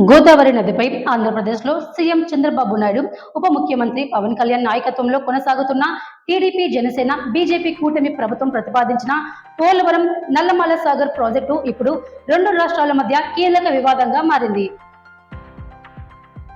గోదావరి నదిపై ఆంధ్రప్రదేశ్లో సీఎం చంద్రబాబు నాయుడు, ఉప ముఖ్యమంత్రి పవన్ కళ్యాణ్ నాయకత్వంలో కొనసాగుతున్న టీడీపీ, జనసేన, బీజేపీ కూటమి ప్రభుత్వం ప్రతిపాదించిన పోలవరం నల్లమల సాగర్ ప్రాజెక్టు ఇప్పుడు రెండు రాష్ట్రాల మధ్య కీలక వివాదంగా మారింది.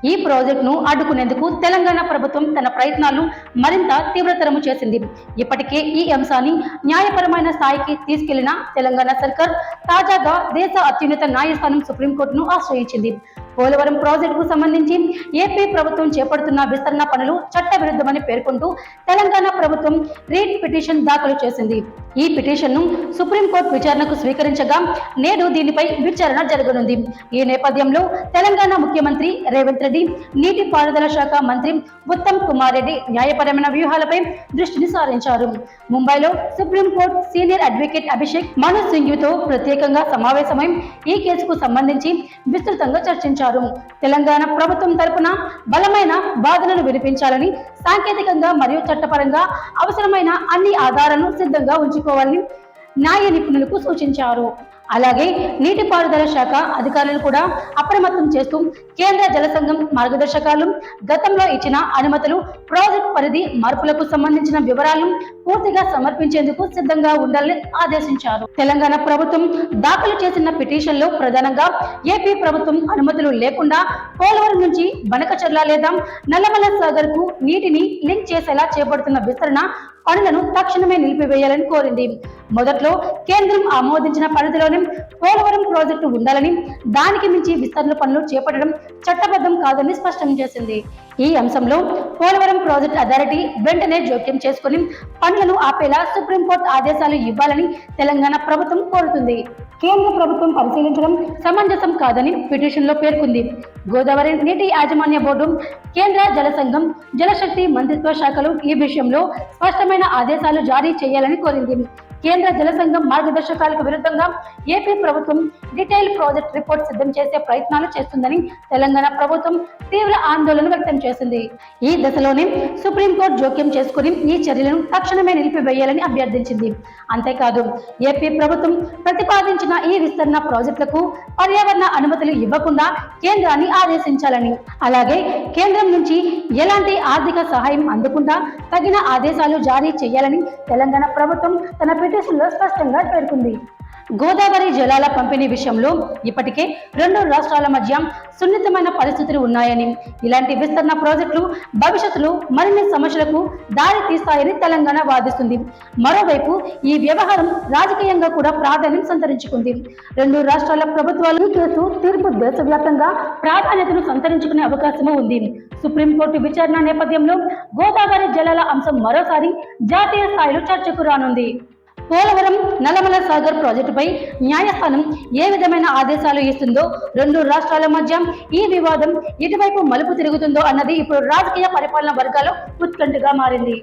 ఈ ప్రాజెక్టును అడ్డుకునేందుకు తెలంగాణ ప్రభుత్వం తన ప్రయత్నాలను మరింత తీవ్రతరం చేసింది. ఇప్పటికే ఈ అంశాన్ని న్యాయపరమైన స్థాయికి తీసుకెళ్లిన తెలంగాణ సర్కార్ తాజాగా దేశ అత్యున్నత న్యాయస్థానం సుప్రీంకోర్టును ఆశ్రయించింది. పోలవరం ప్రాజెక్టుకు సంబంధించి ఏపీ ప్రభుత్వం చేపడుతున్న విస్తరణ పనులు చట్టవిరుద్ధమని పేర్కొంటూ తెలంగాణ ప్రభుత్వం రీట్ పిటిషన్ దాఖలు చేసింది. ఈ పిటిషన్ను సుప్రీంకోర్టు విచారణకు స్వీకరించగా నేడు దీనిపై విచారణ జరగనుంది. ఈ నేపథ్యంలో తెలంగాణ ముఖ్యమంత్రి రేవంత్ రెడ్డి, నీటిపారుదల శాఖ మంత్రి ఉత్తమ్ కుమార్ రెడ్డి న్యాయపరమైన వ్యూహాలపై దృష్టిని సారించారు. ముంబైలో సుప్రీంకోర్టు సీనియర్ అడ్వకేట్ అభిషేక్ మను సింఘ్వితో ప్రత్యేకంగా సమావేశమై ఈ కేసుకు సంబంధించి విస్తృతంగా చర్చించారు. తెలంగాణ ప్రభుత్వం తరపున బలమైన వాదనలు వినిపించాలని, సాంకేతికంగా మరియు చట్టపరంగా అవసరమైన అన్ని ఆధారాలను సిద్ధంగా ఉంచుకోవాలని న్యాయ నిపుణులకు సూచించారు. అలాగే నీటిపారుదల శాఖ అధికారులను కూడా అప్రమత్తం చేస్తూ కేంద్ర జల సంఘం మార్గదర్శకాలు, గతంలో ఇచ్చిన అనుమతులు, ప్రాజెక్ట్ పరిధి మార్పులకు సంబంధించిన వివరాలను పూర్తిగా సమర్పించేందుకు సిద్ధంగా ఉండాలని ఆదేశించారు. తెలంగాణ ప్రభుత్వం దాఖలు చేసిన పిటిషన్లో ప్రధానంగా ఏపీ ప్రభుత్వం అనుమతులు లేకుండా పోలవరం నుంచి బనకచెర్ల లేదా నల్లమల సాగర్ కు నీటిని లింక్ చేసేలా చేపడుతున్న విస్తరణ పనులను తక్షణమే నిలిపివేయాలని కోరింది. మొదట్లో కేంద్రం ఆమోదించిన పరిధిలోనే పోలవరం ప్రాజెక్టు ఉండాలని, దానికి మించి విస్తరణ పనులు చేపట్టడం చట్టబద్ధం కాదని స్పష్టం చేసింది. ఈ అంశంలో పోలవరం ప్రాజెక్ట్ అథారిటీ వెంటనే జోక్యం చేసుకుని పనులను ఆపేలా సుప్రీంకోర్టు ఆదేశాలు ఇవ్వాలని తెలంగాణ ప్రభుత్వం కోరుతుంది. కేంద్ర ప్రభుత్వం పరిశీలించడం సమంజసం కాదని పిటిషన్లో పేర్కొంది. గోదావరి నీటి యాజమాన్య బోర్డు, కేంద్ర జల సంఘం, జలశక్తి మంత్రిత్వ శాఖలు ఈ విషయంలో స్పష్టమైన ఆదేశాలు జారీ చేయాలని కోరింది. కేంద్ర జల సంఘం మార్గదర్శకాలకు విరుద్ధంగా ఏపీ ప్రభుత్వం డీటెయిల్ ప్రాజెక్ట్ రిపోర్ట్ సిద్ధం చేసే ప్రయత్నాలు చేస్తుందని తెలంగాణ ప్రభుత్వం తీవ్ర ఆందోళన వ్యక్తం చేసింది. ఈ దశలోనే సుప్రీంకోర్టు జోక్యం చేసుకుని ఈ చర్యలను తక్షణమే నిలిపివేయాలని అభ్యర్థించింది. అంతేకాదు ఏపీ ప్రభుత్వం ప్రతిపాదించిన ఈ విస్తరణ ప్రాజెక్టులకు పర్యావరణ అనుమతులు ఇవ్వకుండా కేంద్రాన్ని ఆదేశించాలని, అలాగే కేంద్రం నుంచి ఎలాంటి ఆర్థిక సహాయం అందకుండా తగిన ఆదేశాలు జారీ చేయాలని తెలంగాణ ప్రభుత్వం తన పిటిషన్లో స్పష్టంగా పేర్కొంది. గోదావరి జలాల పంపిణీ విషయంలో ఇప్పటికే రెండు రాష్ట్రాల మధ్య సున్నితమైన పరిస్థితులు ఉన్నాయని, ఇలాంటి విస్తరణ ప్రాజెక్టులు భవిష్యత్తులో మరిన్ని సమస్యలకు దారి తీస్తాయని తెలంగాణ వాదిస్తుంది. మరోవైపు ఈ వ్యవహారం రాజకీయంగా కూడా ప్రాధాన్యం సంతరించుకుంది. రెండు రాష్ట్రాల ప్రభుత్వాలు ఈ కేసు తీర్పు దేశవ్యాప్తంగా ప్రాధాన్యతను సంతరించుకునే అవకాశం ఉంది. సుప్రీంకోర్టు విచారణ నేపథ్యంలో గోదావరి జలాల అంశం మరోసారి జాతీయ స్థాయిలో చర్చకు రానుంది. పోలవరం నల్లమల సాగర్ ప్రాజెక్టుపై న్యాయస్థానం ఏ విధమైన ఆదేశాలు ఇస్తుందో, రెండు రాష్ట్రాల మధ్య ఈ వివాదం ఎటువైపు మలుపు తిరుగుతుందో అన్నది ఇప్పుడు రాజకీయ పరిపాలన వర్గాల్లో ఉత్కంఠగా మారింది.